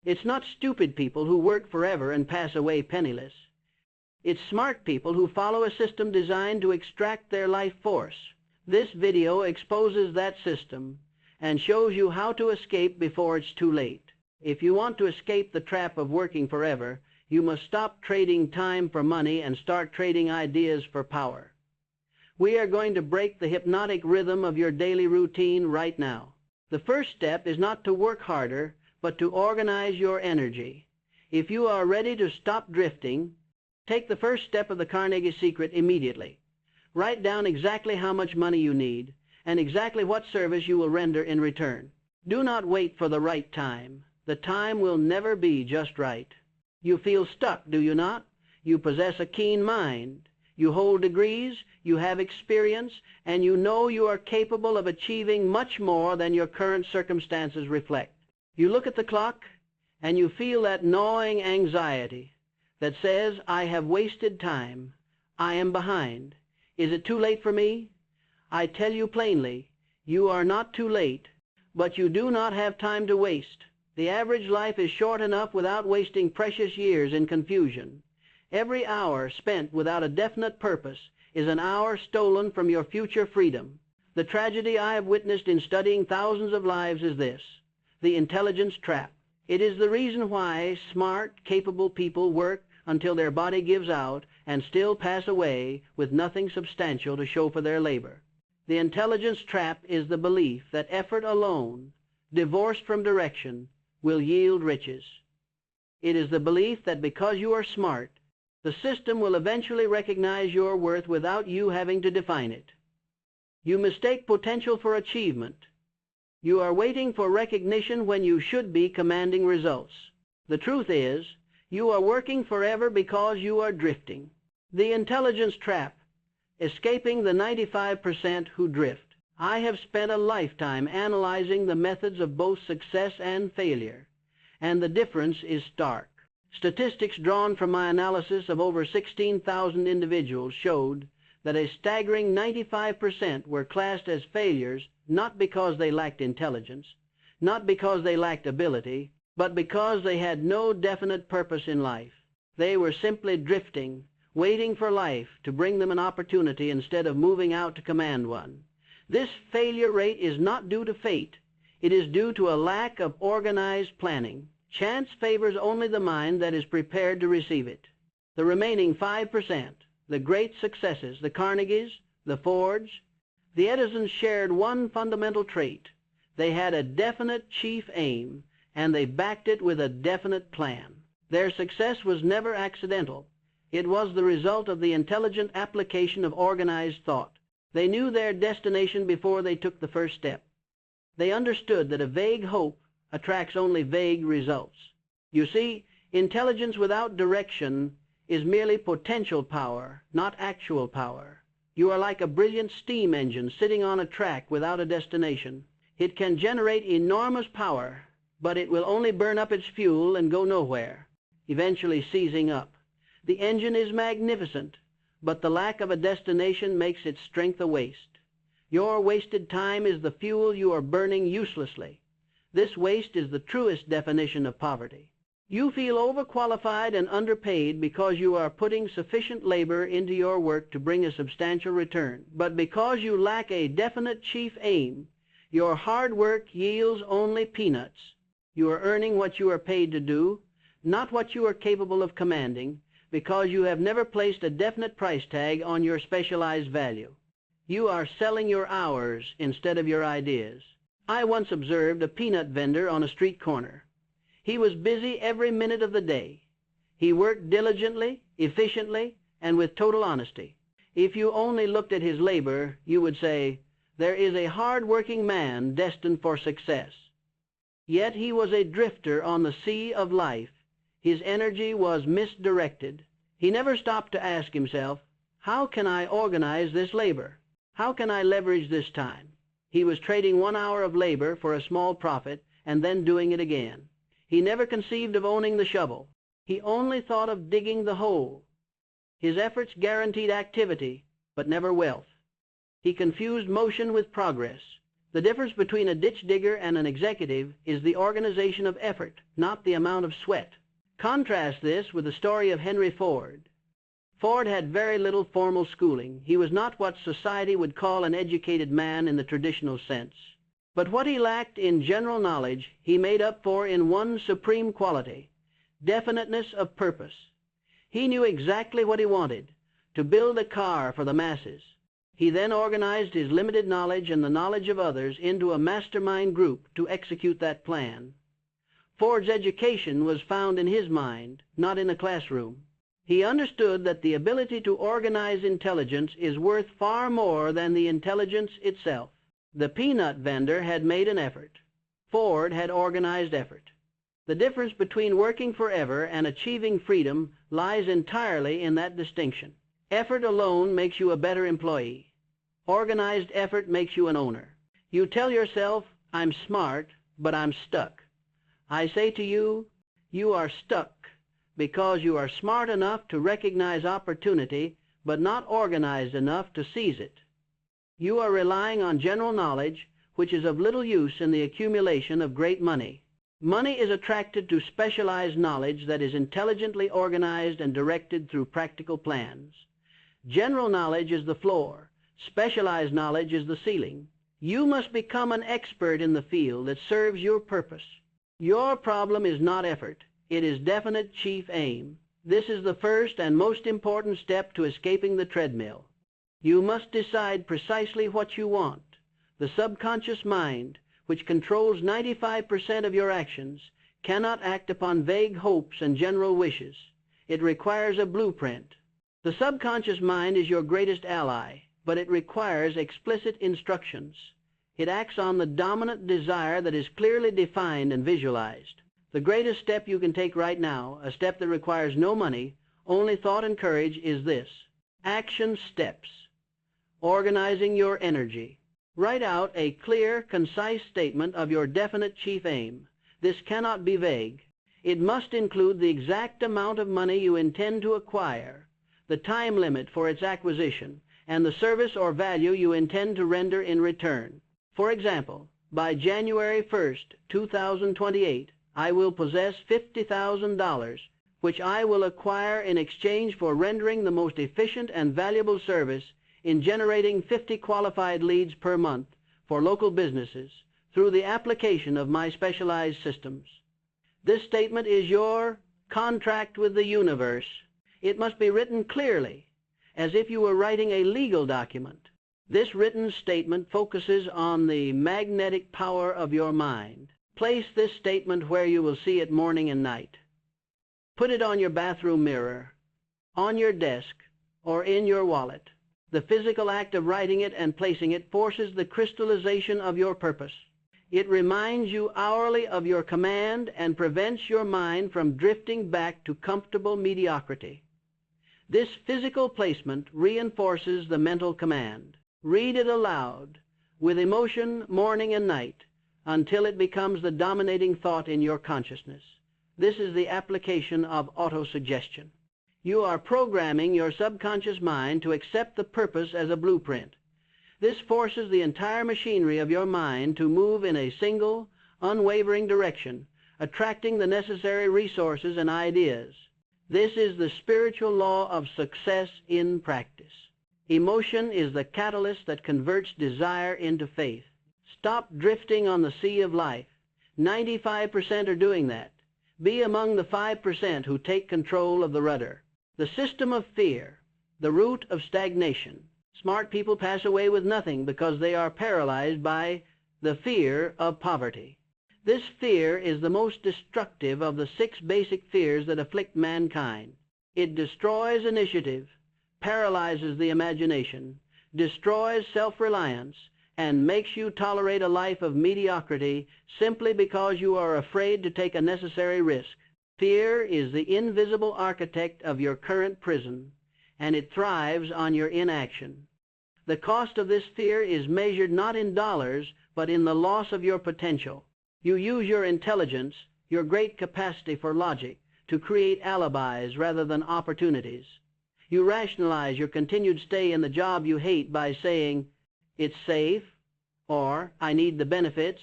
It's not stupid people who work forever and pass away penniless. It's smart people who follow a system designed to extract their life force. This video exposes that system and shows you how to escape before it's too late. If you want to escape the trap of working forever, you must stop trading time for money and start trading ideas for power. We are going to break the hypnotic rhythm of your daily routine right now. The first step is not to work harder, but to organize your energy. If you are ready to stop drifting, take the first step of the Carnegie Secret immediately. Write down exactly how much money you need and exactly what service you will render in return. Do not wait for the right time. The time will never be just right. You feel stuck, do you not? You possess a keen mind. You hold degrees, you have experience, and you know you are capable of achieving much more than your current circumstances reflect. You look at the clock, and you feel that gnawing anxiety that says, I have wasted time. I am behind. Is it too late for me? I tell you plainly, you are not too late, but you do not have time to waste. The average life is short enough without wasting precious years in confusion. Every hour spent without a definite purpose is an hour stolen from your future freedom. The tragedy I have witnessed in studying thousands of lives is this: the intelligence trap. It is the reason why smart, capable people work until their body gives out and still pass away with nothing substantial to show for their labor. The intelligence trap is the belief that effort alone, divorced from direction, will yield riches. It is the belief that because you are smart, the system will eventually recognize your worth without you having to define it. You mistake potential for achievement. You are waiting for recognition when you should be commanding results. The truth is, you are working forever because you are drifting. The intelligence trap, escaping the 95% who drift. I have spent a lifetime analyzing the methods of both success and failure, and the difference is stark. Statistics drawn from my analysis of over 16,000 individuals showed that a staggering 95% were classed as failures not because they lacked intelligence, not because they lacked ability, but because they had no definite purpose in life. They were simply drifting, waiting for life to bring them an opportunity instead of moving out to command one. This failure rate is not due to fate. It is due to a lack of organized planning. Chance favors only the mind that is prepared to receive it. The remaining 5%, the great successes, the Carnegies, the Fords, the Edisons shared one fundamental trait. They had a definite chief aim, and they backed it with a definite plan. Their success was never accidental. It was the result of the intelligent application of organized thought. They knew their destination before they took the first step. They understood that a vague hope attracts only vague results. You see, intelligence without direction is merely potential power, not actual power. You are like a brilliant steam engine sitting on a track without a destination. It can generate enormous power, but it will only burn up its fuel and go nowhere, eventually seizing up. The engine is magnificent, but the lack of a destination makes its strength a waste. Your wasted time is the fuel you are burning uselessly. This waste is the truest definition of poverty. You feel overqualified and underpaid because you are putting sufficient labor into your work to bring a substantial return. But because you lack a definite chief aim, your hard work yields only peanuts. You are earning what you are paid to do, not what you are capable of commanding, because you have never placed a definite price tag on your specialized value. You are selling your hours instead of your ideas. I once observed a peanut vendor on a street corner. He was busy every minute of the day. He worked diligently, efficiently, and with total honesty. If you only looked at his labor, you would say, there is a hard-working man destined for success. Yet he was a drifter on the sea of life. His energy was misdirected. He never stopped to ask himself, how can I organize this labor? How can I leverage this time? He was trading 1 hour of labor for a small profit and then doing it again. He never conceived of owning the shovel. He only thought of digging the hole. His efforts guaranteed activity, but never wealth. He confused motion with progress. The difference between a ditch digger and an executive is the organization of effort, not the amount of sweat. Contrast this with the story of Henry Ford. Ford had very little formal schooling. He was not what society would call an educated man in the traditional sense. But what he lacked in general knowledge, he made up for in one supreme quality: definiteness of purpose. He knew exactly what he wanted: to build a car for the masses. He then organized his limited knowledge and the knowledge of others into a mastermind group to execute that plan. Ford's education was found in his mind, not in a classroom. He understood that the ability to organize intelligence is worth far more than the intelligence itself. The peanut vendor had made an effort. Ford had organized effort. The difference between working forever and achieving freedom lies entirely in that distinction. Effort alone makes you a better employee. Organized effort makes you an owner. You tell yourself, "I'm smart, but I'm stuck." I say to you, you are stuck because you are smart enough to recognize opportunity, but not organized enough to seize it. You are relying on general knowledge, which is of little use in the accumulation of great money. Money is attracted to specialized knowledge that is intelligently organized and directed through practical plans. General knowledge is the floor. Specialized knowledge is the ceiling. You must become an expert in the field that serves your purpose. Your problem is not effort. It is definite chief aim. This is the first and most important step to escaping the treadmill. You must decide precisely what you want. The subconscious mind, which controls 95% of your actions, cannot act upon vague hopes and general wishes. It requires a blueprint. The subconscious mind is your greatest ally, but it requires explicit instructions. It acts on the dominant desire that is clearly defined and visualized. The greatest step you can take right now, a step that requires no money, only thought and courage, is this: action steps. Organizing your energy. Write out a clear, concise statement of your definite chief aim. This cannot be vague. It must include the exact amount of money you intend to acquire, the time limit for its acquisition, and the service or value you intend to render in return. For example, by January 1st, 2028, I will possess $50,000, which I will acquire in exchange for rendering the most efficient and valuable service in generating 50 qualified leads per month for local businesses through the application of my specialized systems. This statement is your contract with the universe. It must be written clearly, as if you were writing a legal document. This written statement focuses on the magnetic power of your mind. Place this statement where you will see it morning and night. Put it on your bathroom mirror, on your desk, or in your wallet. The physical act of writing it and placing it forces the crystallization of your purpose. It reminds you hourly of your command and prevents your mind from drifting back to comfortable mediocrity. This physical placement reinforces the mental command. Read it aloud, with emotion, morning and night, until it becomes the dominating thought in your consciousness. This is the application of autosuggestion. You are programming your subconscious mind to accept the purpose as a blueprint. This forces the entire machinery of your mind to move in a single, unwavering direction, attracting the necessary resources and ideas. This is the spiritual law of success in practice. Emotion is the catalyst that converts desire into faith. Stop drifting on the sea of life. 95% are doing that. Be among the 5% who take control of the rudder. The system of fear, the root of stagnation. Smart people pass away with nothing because they are paralyzed by the fear of poverty. This fear is the most destructive of the 6 basic fears that afflict mankind. It destroys initiative, paralyzes the imagination, destroys self-reliance, and makes you tolerate a life of mediocrity simply because you are afraid to take a necessary risk. Fear is the invisible architect of your current prison, and it thrives on your inaction. The cost of this fear is measured not in dollars, but in the loss of your potential. You use your intelligence, your great capacity for logic, to create alibis rather than opportunities. You rationalize your continued stay in the job you hate by saying, "It's safe," or I need the benefits,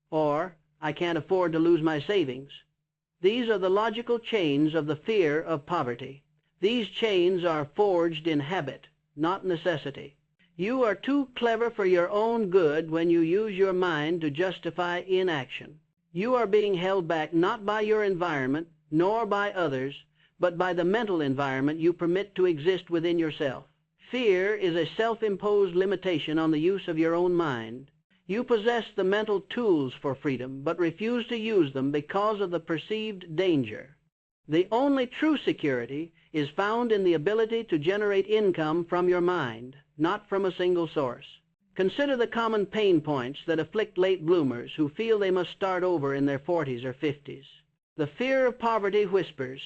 or I can't afford to lose my savings. These are the logical chains of the fear of poverty. These chains are forged in habit, not necessity. You are too clever for your own good when you use your mind to justify inaction. You are being held back not by your environment, nor by others, but by the mental environment you permit to exist within yourself. Fear is a self-imposed limitation on the use of your own mind. You possess the mental tools for freedom, but refuse to use them because of the perceived danger. The only true security is found in the ability to generate income from your mind, not from a single source. Consider the common pain points that afflict late bloomers who feel they must start over in their 40s or 50s. The fear of poverty whispers,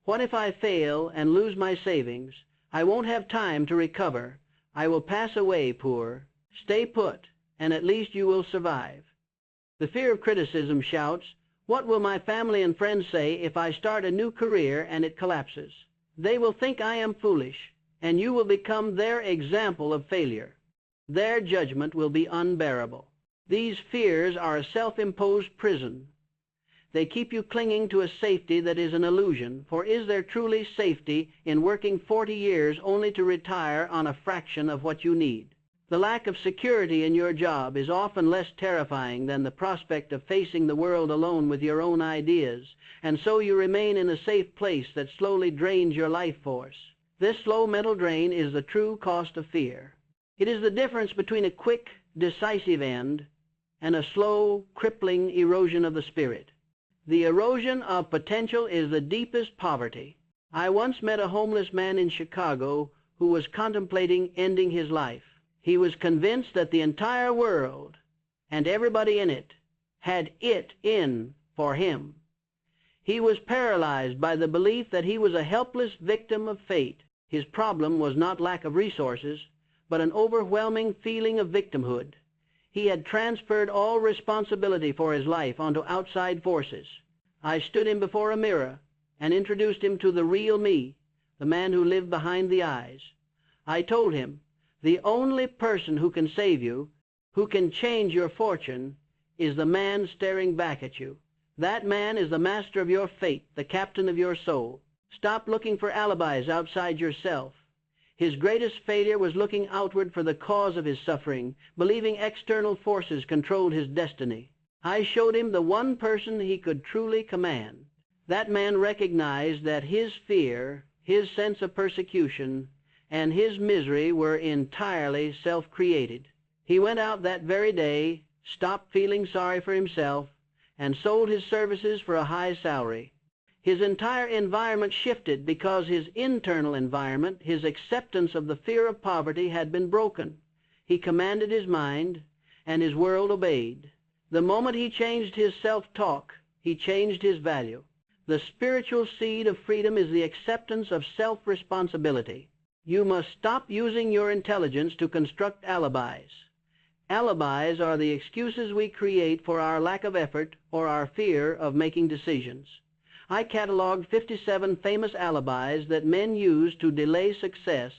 "What if I fail and lose my savings? I won't have time to recover. I will pass away poor. Stay put, and at least you will survive." The fear of criticism shouts, "What will my family and friends say if I start a new career and it collapses? They will think I am foolish, and you will become their example of failure. Their judgment will be unbearable." These fears are a self-imposed prison. They keep you clinging to a safety that is an illusion, for is there truly safety in working 40 years only to retire on a fraction of what you need? The lack of security in your job is often less terrifying than the prospect of facing the world alone with your own ideas, and so you remain in a safe place that slowly drains your life force. This slow mental drain is the true cost of fear. It is the difference between a quick, decisive end and a slow, crippling erosion of the spirit. The erosion of potential is the deepest poverty. I once met a homeless man in Chicago who was contemplating ending his life. He was convinced that the entire world and everybody in it had it in for him. He was paralyzed by the belief that he was a helpless victim of fate. His problem was not lack of resources, but an overwhelming feeling of victimhood. He had transferred all responsibility for his life onto outside forces. I stood him before a mirror and introduced him to the real me, the man who lived behind the eyes. I told him, "The only person who can save you, who can change your fortune, is the man staring back at you. That man is the master of your fate, the captain of your soul. Stop looking for alibis outside yourself." His greatest failure was looking outward for the cause of his suffering, believing external forces controlled his destiny. I showed him the one person he could truly command. That man recognized that his fear, his sense of persecution, and his misery were entirely self-created. He went out that very day, stopped feeling sorry for himself, and sold his services for a high salary. His entire environment shifted because his internal environment, his acceptance of the fear of poverty, had been broken. He commanded his mind, and his world obeyed. The moment he changed his self-talk, he changed his value. The spiritual seed of freedom is the acceptance of self-responsibility. You must stop using your intelligence to construct alibis. Alibis are the excuses we create for our lack of effort or our fear of making decisions. I cataloged 57 famous alibis that men use to delay success,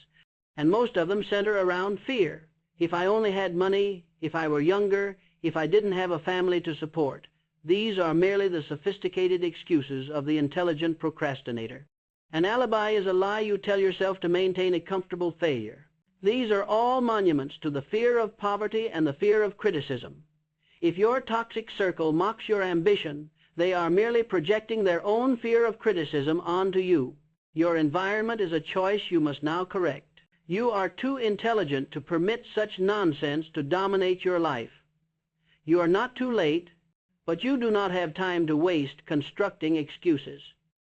and most of them center around fear. If I only had money, if I were younger, if I didn't have a family to support. These are merely the sophisticated excuses of the intelligent procrastinator. An alibi is a lie you tell yourself to maintain a comfortable failure. These are all monuments to the fear of poverty and the fear of criticism. If your toxic circle mocks your ambition, they are merely projecting their own fear of criticism onto you. Your environment is a choice you must now correct. You are too intelligent to permit such nonsense to dominate your life. You are not too late, but you do not have time to waste constructing excuses.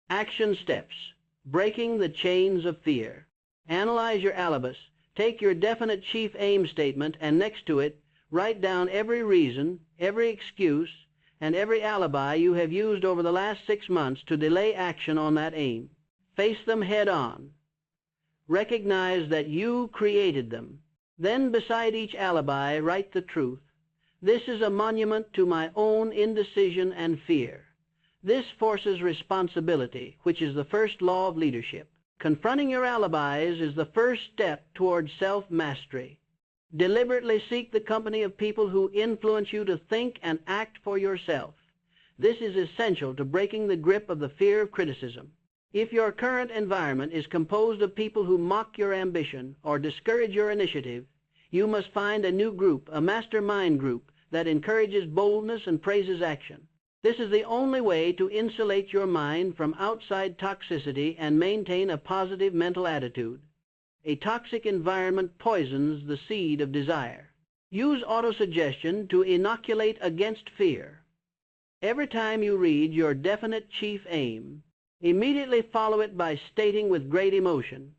Action steps. Breaking the chains of fear. Analyze your alibis. Take your definite chief aim statement and next to it, write down every reason, every excuse, and every alibi you have used over the last 6 months to delay action on that aim. Face them head on. Recognize that you created them. Then beside each alibi, write the truth. This is a monument to my own indecision and fear. This forces responsibility, which is the first law of leadership. Confronting your alibis is the first step toward self-mastery. Deliberately seek the company of people who influence you to think and act for yourself. This is essential to breaking the grip of the fear of criticism. If your current environment is composed of people who mock your ambition or discourage your initiative, you must find a new group, a mastermind group, that encourages boldness and praises action. This is the only way to insulate your mind from outside toxicity and maintain a positive mental attitude. A toxic environment poisons the seed of desire. Use autosuggestion to inoculate against fear. Every time you read your definite chief aim, immediately follow it by stating with great emotion,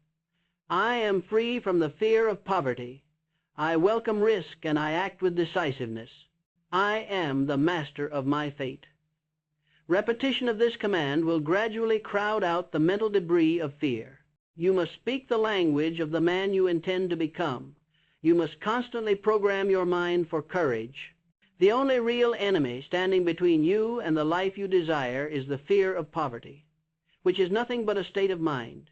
"I am free from the fear of poverty. I welcome risk and I act with decisiveness. I am the master of my fate." Repetition of this command will gradually crowd out the mental debris of fear. You must speak the language of the man you intend to become. You must constantly program your mind for courage. The only real enemy standing between you and the life you desire is the fear of poverty, which is nothing but a state of mind.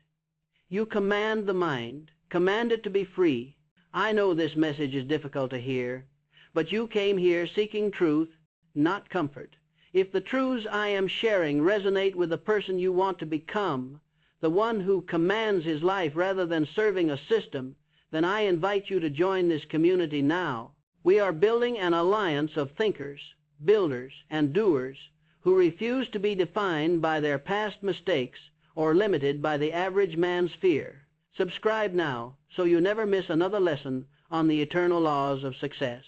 You command the mind, command it to be free. I know this message is difficult to hear, but you came here seeking truth, not comfort. If the truths I am sharing resonate with the person you want to become, the one who commands his life rather than serving a system, then I invite you to join this community now. We are building an alliance of thinkers, builders, and doers who refuse to be defined by their past mistakes or limited by the average man's fear. Subscribe now so you never miss another lesson on the eternal laws of success.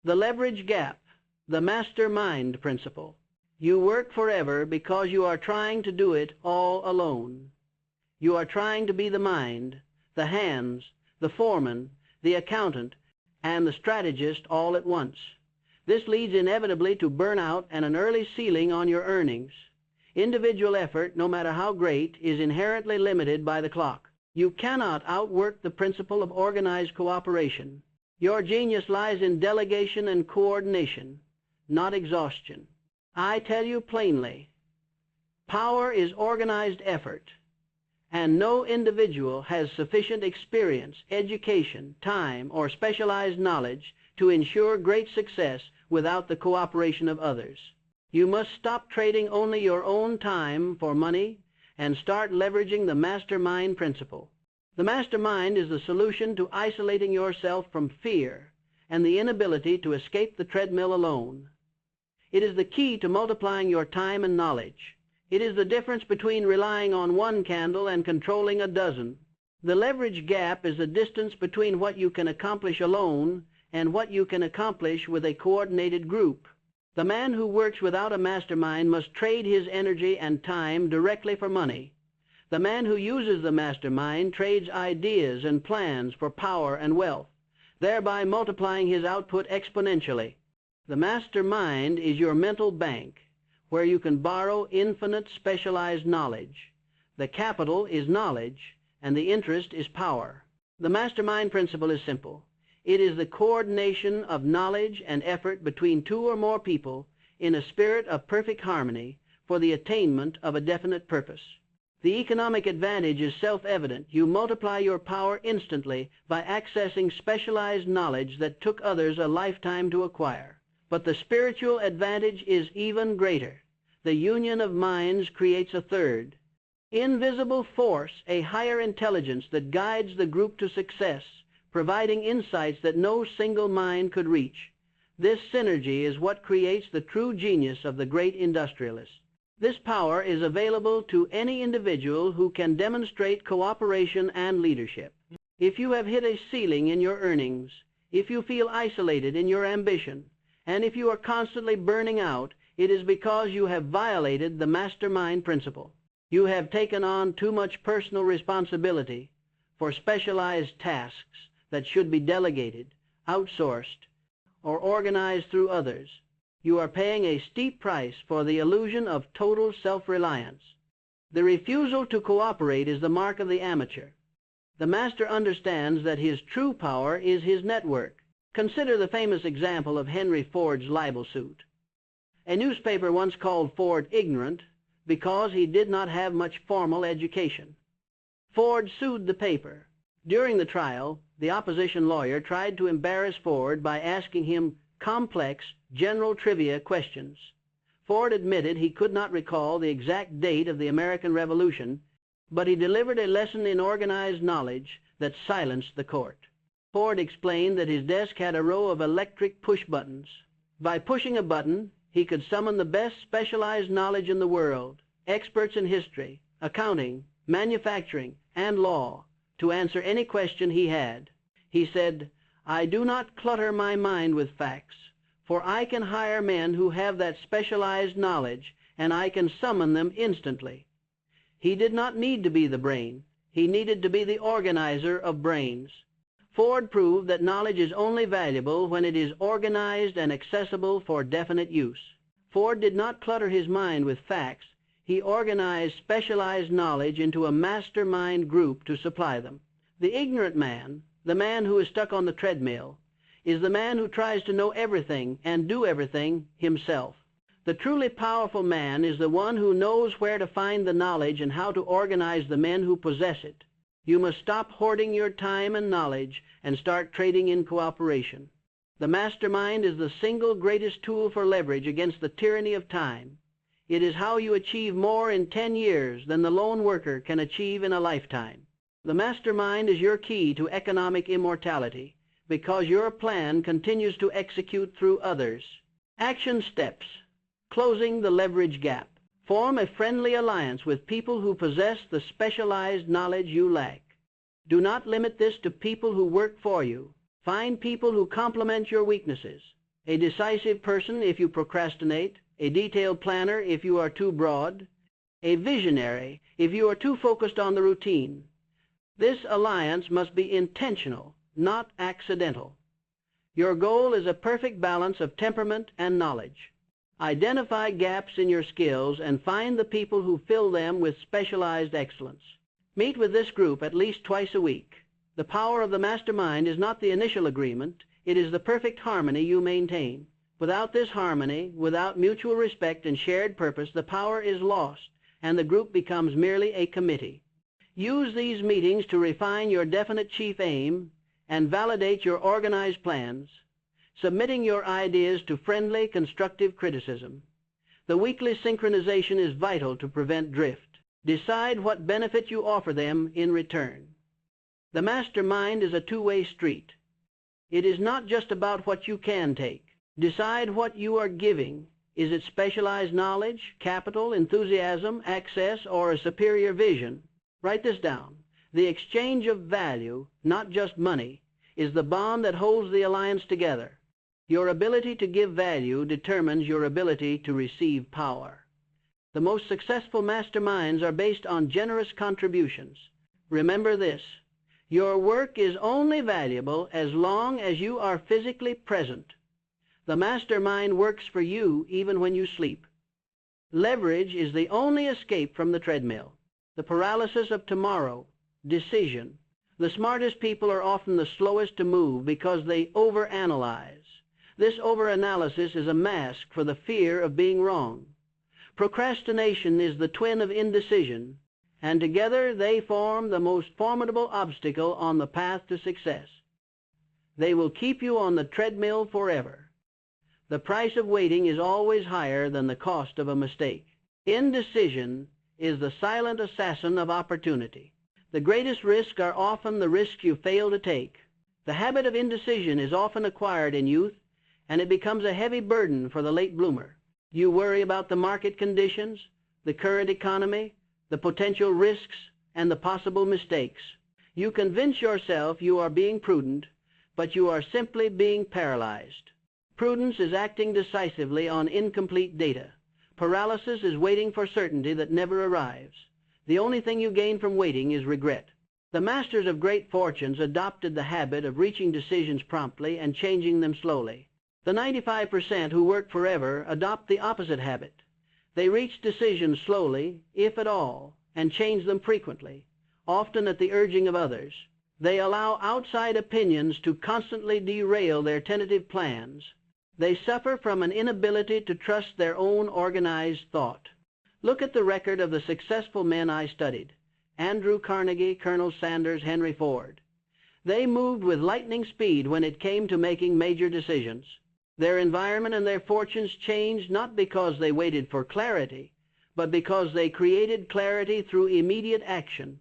The leverage gap, the mastermind principle. You work forever because you are trying to do it all alone. You are trying to be the mind, the hands, the foreman, the accountant, and the strategist all at once. This leads inevitably to burnout and an early ceiling on your earnings. Individual effort, no matter how great, is inherently limited by the clock. You cannot outwork the principle of organized cooperation. Your genius lies in delegation and coordination, not exhaustion. I tell you plainly, power is organized effort, and no individual has sufficient experience, education, time, or specialized knowledge to ensure great success without the cooperation of others. You must stop trading only your own time for money and start leveraging the mastermind principle. The mastermind is the solution to isolating yourself from fear and the inability to escape the treadmill alone. It is the key to multiplying your time and knowledge. It is the difference between relying on one candle and controlling a dozen. The leverage gap is the distance between what you can accomplish alone and what you can accomplish with a coordinated group. The man who works without a mastermind must trade his energy and time directly for money. The man who uses the mastermind trades ideas and plans for power and wealth, thereby multiplying his output exponentially. The mastermind is your mental bank, where you can borrow infinite specialized knowledge. The capital is knowledge, and the interest is power. The mastermind principle is simple. It is the coordination of knowledge and effort between two or more people in a spirit of perfect harmony for the attainment of a definite purpose. The economic advantage is self-evident. You multiply your power instantly by accessing specialized knowledge that took others a lifetime to acquire. But the spiritual advantage is even greater. The union of minds creates a third. Invisible force, a higher intelligence that guides the group to success, providing insights that no single mind could reach. This synergy is what creates the true genius of the great industrialist. This power is available to any individual who can demonstrate cooperation and leadership. If you have hit a ceiling in your earnings, if you feel isolated in your ambition, and if you are constantly burning out, it is because you have violated the mastermind principle. You have taken on too much personal responsibility for specialized tasks that should be delegated, outsourced, or organized through others. You are paying a steep price for the illusion of total self-reliance. The refusal to cooperate is the mark of the amateur. The master understands that his true power is his network. Consider the famous example of Henry Ford's libel suit. A newspaper once called Ford ignorant because he did not have much formal education. Ford sued the paper. During the trial, the opposition lawyer tried to embarrass Ford by asking him complex, general trivia questions. Ford admitted he could not recall the exact date of the American Revolution, but he delivered a lesson in organized knowledge that silenced the court. Ford explained that his desk had a row of electric push buttons. By pushing a button, he could summon the best specialized knowledge in the world, experts in history, accounting, manufacturing, and law, to answer any question he had. He said, "I do not clutter my mind with facts, for I can hire men who have that specialized knowledge, and I can summon them instantly." He did not need to be the brain. He needed to be the organizer of brains. Ford proved that knowledge is only valuable when it is organized and accessible for definite use. Ford did not clutter his mind with facts. He organized specialized knowledge into a mastermind group to supply them. The ignorant man, the man who is stuck on the treadmill, is the man who tries to know everything and do everything himself. The truly powerful man is the one who knows where to find the knowledge and how to organize the men who possess it. You must stop hoarding your time and knowledge and start trading in cooperation. The mastermind is the single greatest tool for leverage against the tyranny of time. It is how you achieve more in 10 years than the lone worker can achieve in a lifetime. The mastermind is your key to economic immortality because your plan continues to execute through others. Action steps. Closing the leverage gap. Form a friendly alliance with people who possess the specialized knowledge you lack. Do not limit this to people who work for you. Find people who complement your weaknesses. A decisive person if you procrastinate, a detailed planner if you are too broad, a visionary if you are too focused on the routine. This alliance must be intentional, not accidental. Your goal is a perfect balance of temperament and knowledge. Identify gaps in your skills and find the people who fill them with specialized excellence. Meet with this group at least twice a week. The power of the mastermind is not the initial agreement, it is the perfect harmony you maintain. Without this harmony, without mutual respect and shared purpose, the power is lost and the group becomes merely a committee. Use these meetings to refine your definite chief aim and validate your organized plans, submitting your ideas to friendly, constructive criticism. The weekly synchronization is vital to prevent drift. Decide what benefit you offer them in return. The mastermind is a two-way street. It is not just about what you can take. Decide what you are giving. Is it specialized knowledge, capital, enthusiasm, access, or a superior vision? Write this down. The exchange of value, not just money, is the bond that holds the alliance together. Your ability to give value determines your ability to receive power. The most successful masterminds are based on generous contributions. Remember this. Your work is only valuable as long as you are physically present. The mastermind works for you even when you sleep. Leverage is the only escape from the treadmill. The paralysis of tomorrow, decision. The smartest people are often the slowest to move because they overanalyze. This overanalysis is a mask for the fear of being wrong. Procrastination is the twin of indecision, and together they form the most formidable obstacle on the path to success. They will keep you on the treadmill forever. The price of waiting is always higher than the cost of a mistake. Indecision is the silent assassin of opportunity. The greatest risks are often the risks you fail to take. The habit of indecision is often acquired in youth, and it becomes a heavy burden for the late bloomer. You worry about the market conditions, the current economy, the potential risks, and the possible mistakes. You convince yourself you are being prudent, but you are simply being paralyzed. Prudence is acting decisively on incomplete data. Paralysis is waiting for certainty that never arrives. The only thing you gain from waiting is regret. The masters of great fortunes adopted the habit of reaching decisions promptly and changing them slowly. The 95% who work forever adopt the opposite habit. They reach decisions slowly, if at all, and change them frequently, often at the urging of others. They allow outside opinions to constantly derail their tentative plans. They suffer from an inability to trust their own organized thought. Look at the record of the successful men I studied: Andrew Carnegie, Colonel Sanders, Henry Ford. They moved with lightning speed when it came to making major decisions. Their environment and their fortunes changed not because they waited for clarity, but because they created clarity through immediate action.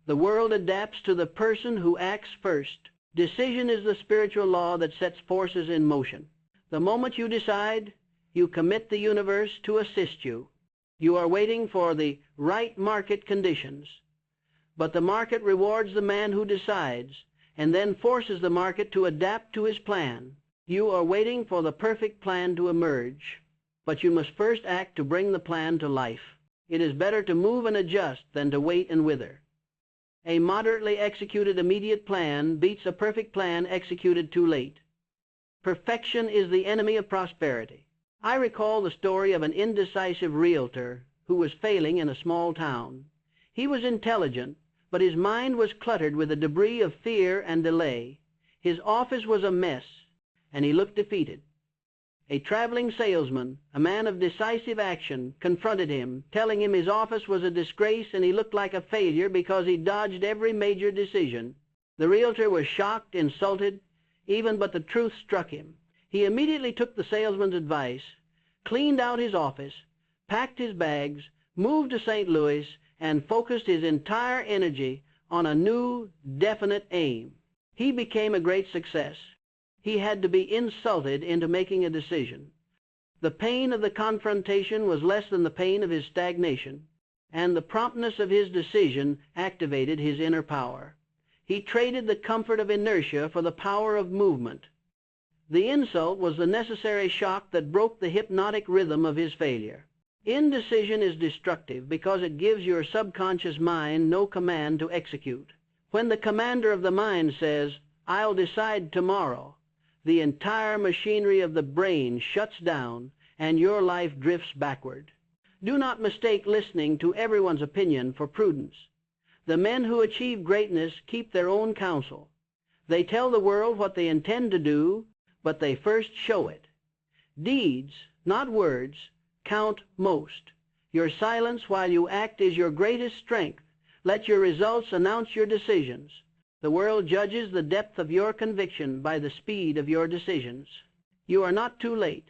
The world adapts to the person who acts first. Decision is the spiritual law that sets forces in motion. The moment you decide, you commit the universe to assist you. You are waiting for the right market conditions. But the market rewards the man who decides, and then forces the market to adapt to his plan. You are waiting for the perfect plan to emerge, but you must first act to bring the plan to life. It is better to move and adjust than to wait and wither. A moderately executed immediate plan beats a perfect plan executed too late. Perfection is the enemy of prosperity. I recall the story of an indecisive realtor who was failing in a small town. He was intelligent, but his mind was cluttered with the debris of fear and delay. His office was a mess, and he looked defeated. A traveling salesman, a man of decisive action, confronted him, telling him his office was a disgrace and he looked like a failure because he dodged every major decision. The realtor was shocked, insulted, but the truth struck him. He immediately took the salesman's advice, cleaned out his office, packed his bags, moved to St. Louis, and focused his entire energy on a new, definite aim. He became a great success. He had to be insulted into making a decision. The pain of the confrontation was less than the pain of his stagnation, and the promptness of his decision activated his inner power. He traded the comfort of inertia for the power of movement. The insult was the necessary shock that broke the hypnotic rhythm of his failure. Indecision is destructive because it gives your subconscious mind no command to execute. When the commander of the mind says, "I'll decide tomorrow," the entire machinery of the brain shuts down and your life drifts backward. Do not mistake listening to everyone's opinion for prudence. The men who achieve greatness keep their own counsel. They tell the world what they intend to do, but they first show it. Deeds, not words, count most. Your silence while you act is your greatest strength. Let your results announce your decisions. The world judges the depth of your conviction by the speed of your decisions. You are not too late,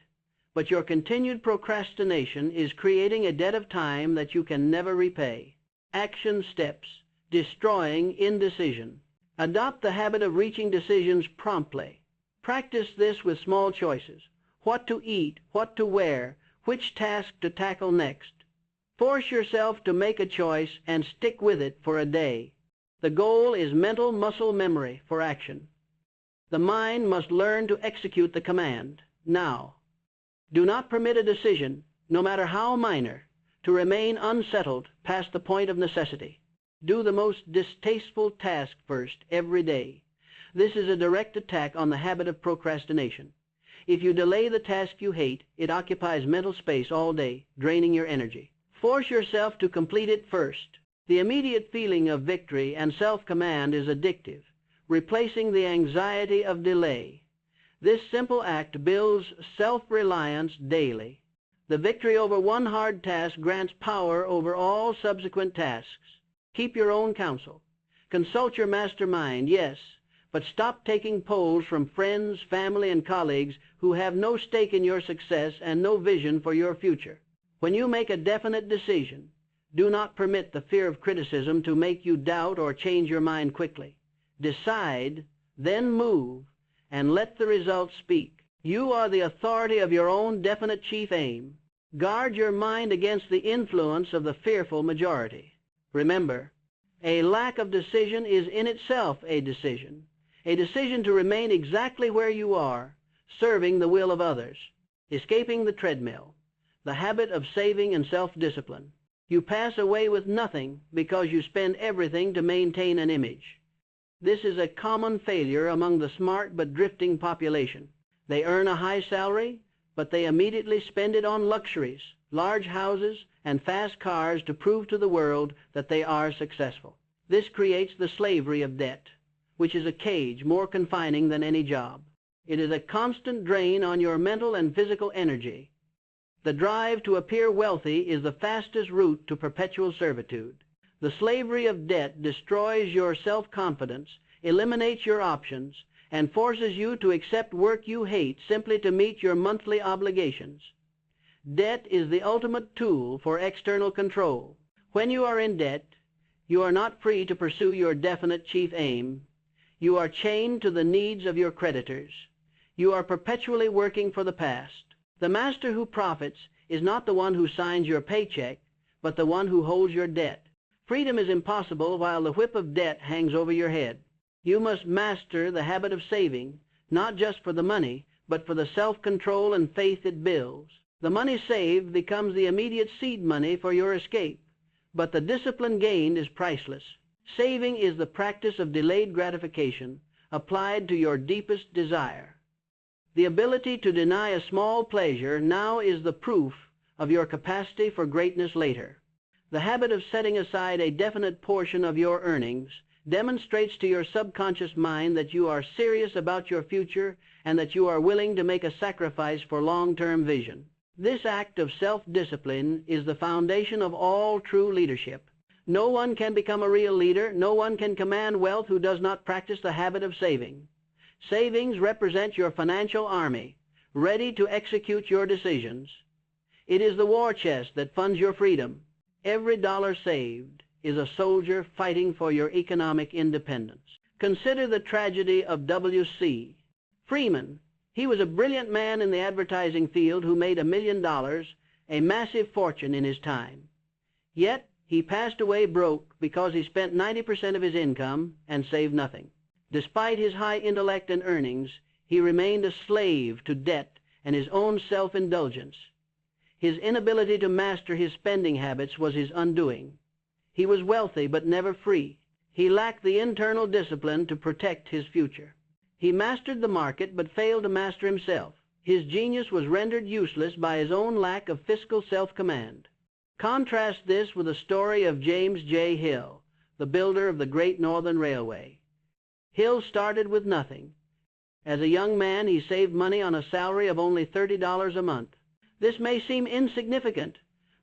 but your continued procrastination is creating a debt of time that you can never repay. Action steps, destroying indecision. Adopt the habit of reaching decisions promptly. Practice this with small choices: what to eat, what to wear, which task to tackle next. Force yourself to make a choice and stick with it for a day. The goal is mental muscle memory for action. The mind must learn to execute the command now. Do not permit a decision, no matter how minor, to remain unsettled past the point of necessity. Do the most distasteful task first every day. This is a direct attack on the habit of procrastination. If you delay the task you hate, it occupies mental space all day, draining your energy. Force yourself to complete it first. The immediate feeling of victory and self-command is addictive, replacing the anxiety of delay. This simple act builds self-reliance daily. The victory over one hard task grants power over all subsequent tasks. Keep your own counsel. Consult your mastermind, yes, but stop taking polls from friends, family, and colleagues who have no stake in your success and no vision for your future. When you make a definite decision, do not permit the fear of criticism to make you doubt or change your mind quickly. Decide, then move, and let the results speak. You are the authority of your own definite chief aim. Guard your mind against the influence of the fearful majority. Remember, a lack of decision is in itself a decision to remain exactly where you are, serving the will of others, escaping the treadmill, the habit of saving and self-discipline. You pass away with nothing because you spend everything to maintain an image. This is a common failure among the smart but drifting population. They earn a high salary, but they immediately spend it on luxuries, large houses, and fast cars to prove to the world that they are successful. This creates the slavery of debt, which is a cage more confining than any job. It is a constant drain on your mental and physical energy. The drive to appear wealthy is the fastest route to perpetual servitude. The slavery of debt destroys your self-confidence eliminates your options, and forces you to accept work you hate simply to meet your monthly obligations. Debt is the ultimate tool for external control. When you are in debt, you are not free to pursue your definite chief aim. You are chained to the needs of your creditors. You are perpetually working for the past. The master who profits is not the one who signs your paycheck, but the one who holds your debt. Freedom is impossible while the whip of debt hangs over your head. You must master the habit of saving, not just for the money, but for the self-control and faith it builds. The money saved becomes the immediate seed money for your escape, but the discipline gained is priceless. Saving is the practice of delayed gratification applied to your deepest desire. The ability to deny a small pleasure now is the proof of your capacity for greatness later. The habit of setting aside a definite portion of your earnings demonstrates to your subconscious mind that you are serious about your future and that you are willing to make a sacrifice for long-term vision. This act of self-discipline is the foundation of all true leadership. No one can become a real leader, no one can command wealth who does not practice the habit of saving. Savings represent your financial army, ready to execute your decisions. It is the war chest that funds your freedom. Every dollar saved is a soldier fighting for your economic independence. Consider the tragedy of W.C. Freeman. He was a brilliant man in the advertising field who made $1 million, a massive fortune in his time. Yet he passed away broke because he spent 90% of his income and saved nothing. Despite his high intellect and earnings, he remained a slave to debt and his own self-indulgence. His inability to master his spending habits was his undoing. He was wealthy but never free. He lacked the internal discipline to protect his future. He mastered the market but failed to master himself. His genius was rendered useless by his own lack of fiscal self-command. Contrast this with the story of James J. Hill, the builder of the Great Northern Railway. Hill started with nothing. As a young man, he saved money on a salary of only $30 a month. This may seem insignificant,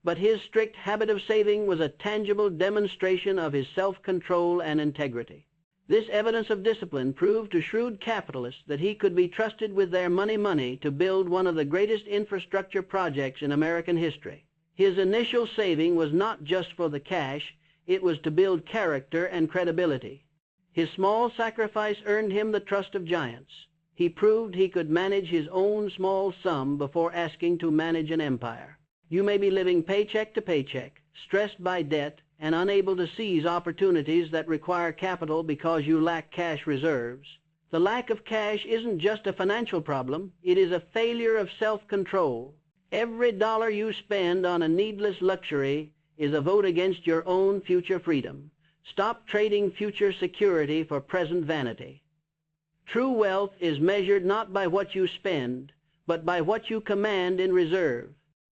but his strict habit of saving was a tangible demonstration of his self-control and integrity. This evidence of discipline proved to shrewd capitalists that he could be trusted with their money to build one of the greatest infrastructure projects in American history. His initial saving was not just for the cash, it was to build character and credibility. His small sacrifice earned him the trust of giants. He proved he could manage his own small sum before asking to manage an empire. You may be living paycheck to paycheck, stressed by debt, and unable to seize opportunities that require capital because you lack cash reserves. The lack of cash isn't just a financial problem, it is a failure of self-control. Every dollar you spend on a needless luxury is a vote against your own future freedom. Stop trading future security for present vanity. True wealth is measured not by what you spend, but by what you command in reserve.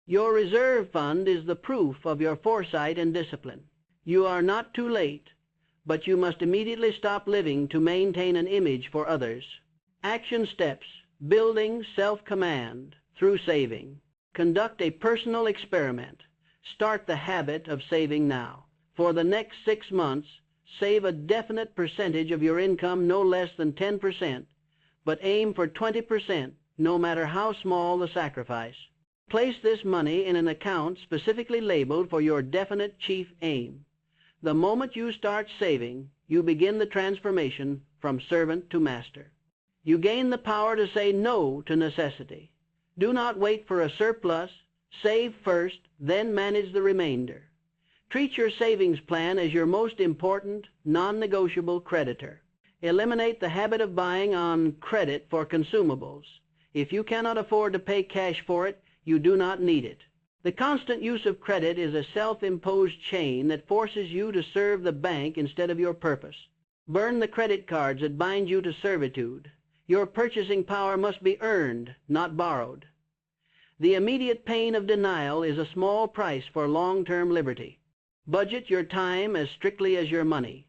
Your reserve fund is the proof of your foresight and discipline. You are not too late, but you must immediately stop living to maintain an image for others. Action steps: building self-command through saving. Conduct a personal experiment. Start the habit of saving now. For the next 6 months, save a definite percentage of your income, no less than 10%, but aim for 20%, no matter how small the sacrifice. Place this money in an account specifically labeled for your definite chief aim. The moment you start saving, you begin the transformation from servant to master. You gain the power to say no to necessity. Do not wait for a surplus. Save first, then manage the remainder. Treat your savings plan as your most important, non-negotiable creditor. Eliminate the habit of buying on credit for consumables. If you cannot afford to pay cash for it, you do not need it. The constant use of credit is a self-imposed chain that forces you to serve the bank instead of your purpose. Burn the credit cards that bind you to servitude. Your purchasing power must be earned, not borrowed. The immediate pain of denial is a small price for long-term liberty. Budget your time as strictly as your money.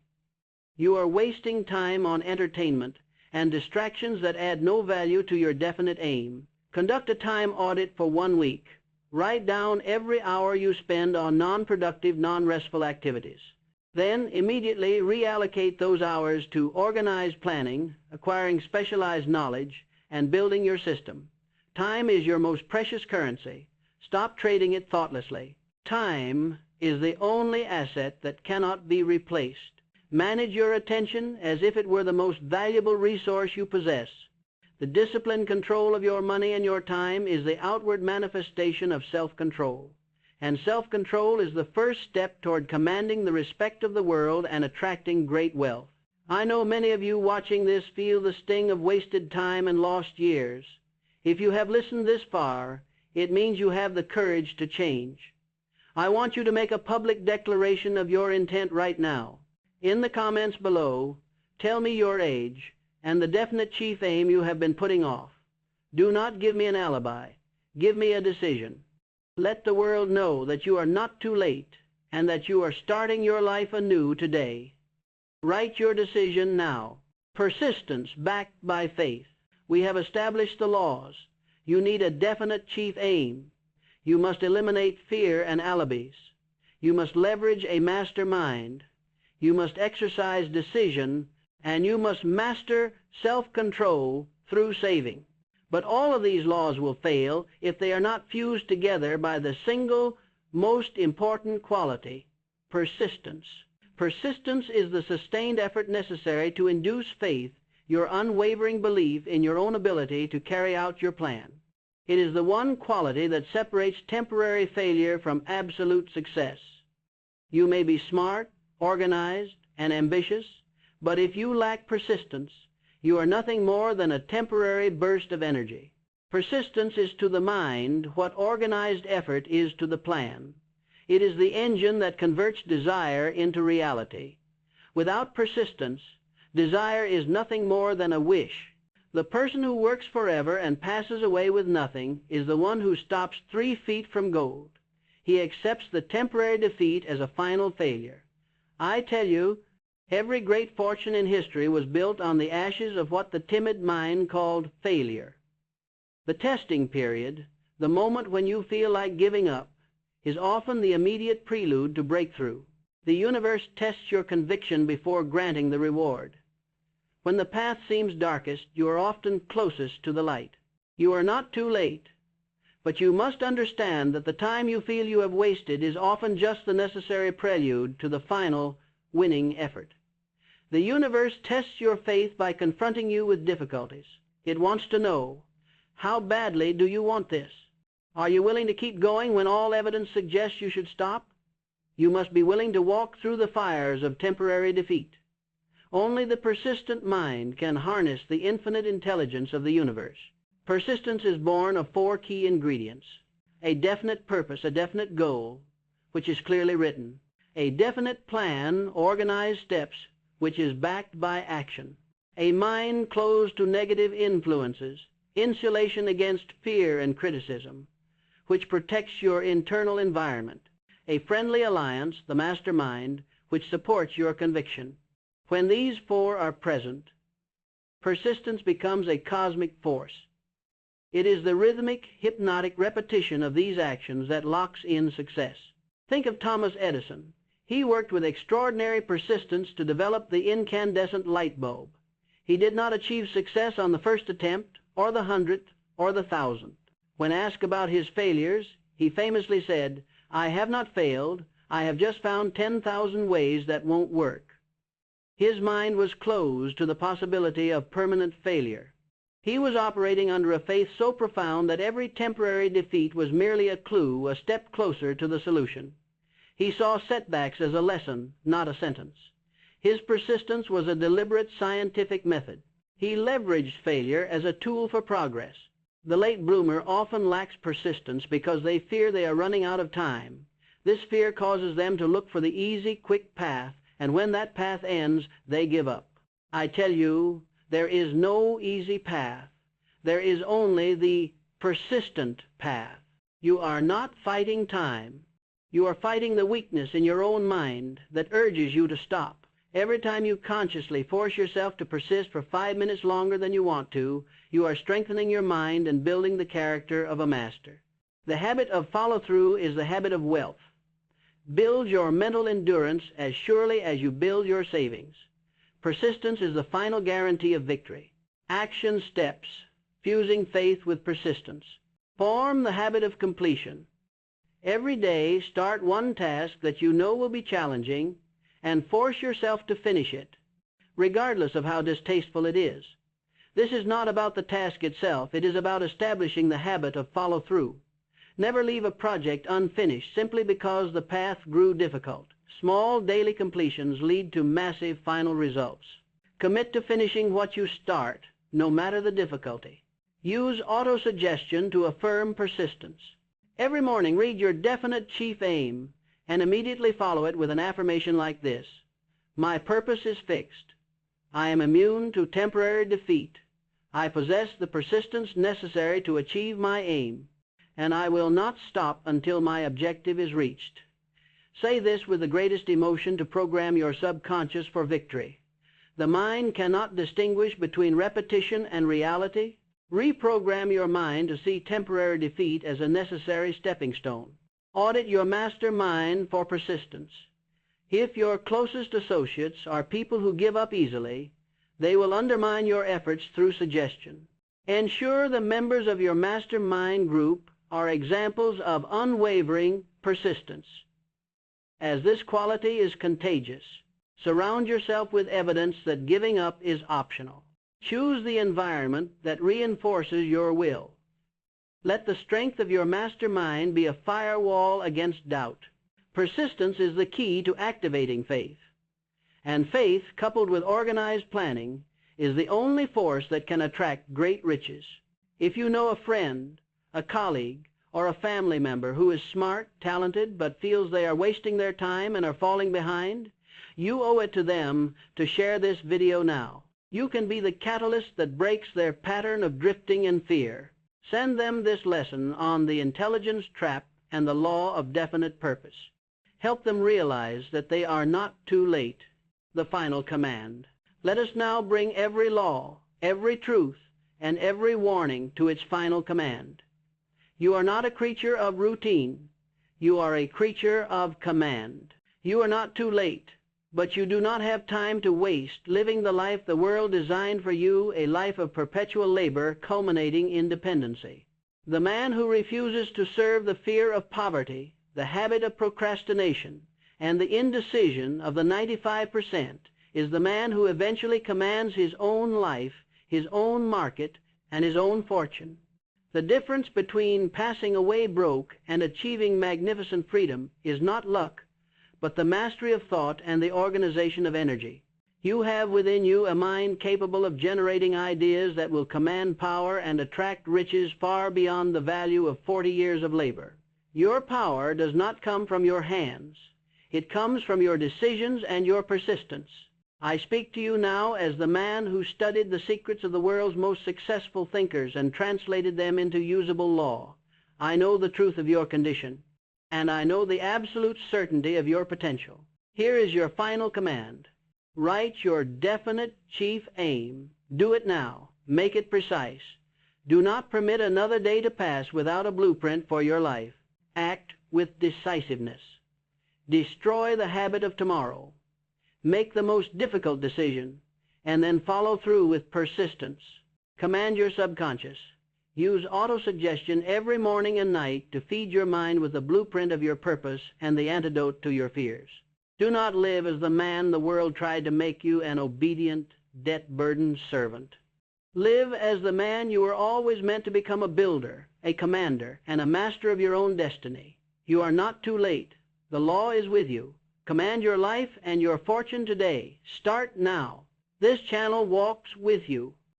You are wasting time on entertainment and distractions that add no value to your definite aim. Conduct a time audit for 1 week. Write down every hour you spend on non-productive, non-restful activities. Then immediately reallocate those hours to organized planning, acquiring specialized knowledge, and building your system. Time is your most precious currency. Stop trading it thoughtlessly. Time is the only asset that cannot be replaced. Manage your attention as if it were the most valuable resource you possess. The disciplined control of your money and your time is the outward manifestation of self-control. And self-control is the first step toward commanding the respect of the world and attracting great wealth. I know many of you watching this feel the sting of wasted time and lost years. If you have listened this far, it means you have the courage to change. I want you to make a public declaration of your intent right now. In the comments below, tell me your age and the definite chief aim you have been putting off. Do not give me an alibi. Give me a decision. Let the world know that you are not too late and that you are starting your life anew today. Write your decision now. Persistence backed by faith. We have established the laws. You need a definite chief aim. You must eliminate fear and alibis. You must leverage a master mind. You must exercise decision, and you must master self-control through saving. But all of these laws will fail if they are not fused together by the single most important quality, persistence. Persistence is the sustained effort necessary to induce faith, your unwavering belief in your own ability to carry out your plan. It is the one quality that separates temporary failure from absolute success. You may be smart, organized, and ambitious, but if you lack persistence, you are nothing more than a temporary burst of energy. Persistence is to the mind what organized effort is to the plan. It is the engine that converts desire into reality. Without persistence, desire is nothing more than a wish. The person who works forever and passes away with nothing is the one who stops 3 feet from gold. He accepts the temporary defeat as a final failure. I tell you, every great fortune in history was built on the ashes of what the timid mind called failure. The testing period, the moment when you feel like giving up, is often the immediate prelude to breakthrough. The universe tests your conviction before granting the reward. When the path seems darkest, you are often closest to the light. You are not too late, but you must understand that the time you feel you have wasted is often just the necessary prelude to the final winning effort. The universe tests your faith by confronting you with difficulties. It wants to know, how badly do you want this? Are you willing to keep going when all evidence suggests you should stop? You must be willing to walk through the fires of temporary defeat. Only the persistent mind can harness the infinite intelligence of the universe. Persistence is born of 4 key ingredients: a definite purpose, a definite goal, which is clearly written; a definite plan, organized steps, which is backed by action; a mind closed to negative influences, insulation against fear and criticism, which protects your internal environment; a friendly alliance, the mastermind, which supports your conviction. When these 4 are present, persistence becomes a cosmic force. It is the rhythmic, hypnotic repetition of these actions that locks in success. Think of Thomas Edison. He worked with extraordinary persistence to develop the incandescent light bulb. He did not achieve success on the first attempt, or the 100th, or the 1000th. When asked about his failures, he famously said, "I have not failed. I have just found 10,000 ways that won't work." His mind was closed to the possibility of permanent failure. He was operating under a faith so profound that every temporary defeat was merely a clue, a step closer to the solution. He saw setbacks as a lesson, not a sentence. His persistence was a deliberate scientific method. He leveraged failure as a tool for progress. The late bloomer often lacks persistence because they fear they are running out of time. This fear causes them to look for the easy, quick path, and when that path ends, they give up. I tell you, there is no easy path. There is only the persistent path. You are not fighting time. You are fighting the weakness in your own mind that urges you to stop. Every time you consciously force yourself to persist for 5 minutes longer than you want to, you are strengthening your mind and building the character of a master. The habit of follow-through is the habit of wealth. Build your mental endurance as surely as you build your savings. Persistence is the final guarantee of victory. Action steps, fusing faith with persistence. Form the habit of completion. Every day, start one task that you know will be challenging and force yourself to finish it, regardless of how distasteful it is. This is not about the task itself. It is about establishing the habit of follow-through. Never leave a project unfinished simply because the path grew difficult. Small daily completions lead to massive final results. Commit to finishing what you start, no matter the difficulty. Use autosuggestion to affirm persistence. Every morning, read your definite chief aim and immediately follow it with an affirmation like this: My purpose is fixed. I am immune to temporary defeat. I possess the persistence necessary to achieve my aim, and I will not stop until my objective is reached. Say this with the greatest emotion to program your subconscious for victory. The mind cannot distinguish between repetition and reality. Reprogram your mind to see temporary defeat as a necessary stepping stone. Audit your master mind for persistence. If your closest associates are people who give up easily, they will undermine your efforts through suggestion. Ensure the members of your mastermind group are examples of unwavering persistence, as this quality is contagious. Surround yourself with evidence that giving up is optional. Choose the environment that reinforces your will. Let the strength of your mastermind be a firewall against doubt. Persistence is the key to activating faith. And faith, coupled with organized planning, is the only force that can attract great riches. If you know a friend, a colleague, or a family member who is smart, talented, but feels they are wasting their time and are falling behind, you owe it to them to share this video now. You can be the catalyst that breaks their pattern of drifting in fear. Send them this lesson on the intelligence trap and the law of definite purpose. Help them realize that they are not too late. The final command. Let us now bring every law, every truth, and every warning to its final command. You are not a creature of routine. You are a creature of command. You are not too late, but you do not have time to waste living the life the world designed for you, a life of perpetual labor culminating in dependency. The man who refuses to serve the fear of poverty, the habit of procrastination, and the indecision of the 95% is the man who eventually commands his own life, his own market, and his own fortune. The difference between passing away broke and achieving magnificent freedom is not luck, but the mastery of thought and the organization of energy. You have within you a mind capable of generating ideas that will command power and attract riches far beyond the value of 40 years of labor. Your power does not come from your hands. It comes from your decisions and your persistence. I speak to you now as the man who studied the secrets of the world's most successful thinkers and translated them into usable law. I know the truth of your condition, and I know the absolute certainty of your potential. Here is your final command. Write your definite chief aim. Do it now. Make it precise. Do not permit another day to pass without a blueprint for your life. Act with decisiveness. Destroy the habit of tomorrow. Make the most difficult decision, and then follow through with persistence. Command your subconscious. Use autosuggestion every morning and night to feed your mind with the blueprint of your purpose and the antidote to your fears. Do not live as the man the world tried to make you, an obedient, debt-burdened servant. Live as the man you were always meant to become, a builder, a commander, and a master of your own destiny. You are not too late. The law is with you. Command your life and your fortune today. Start now. This channel walks with you.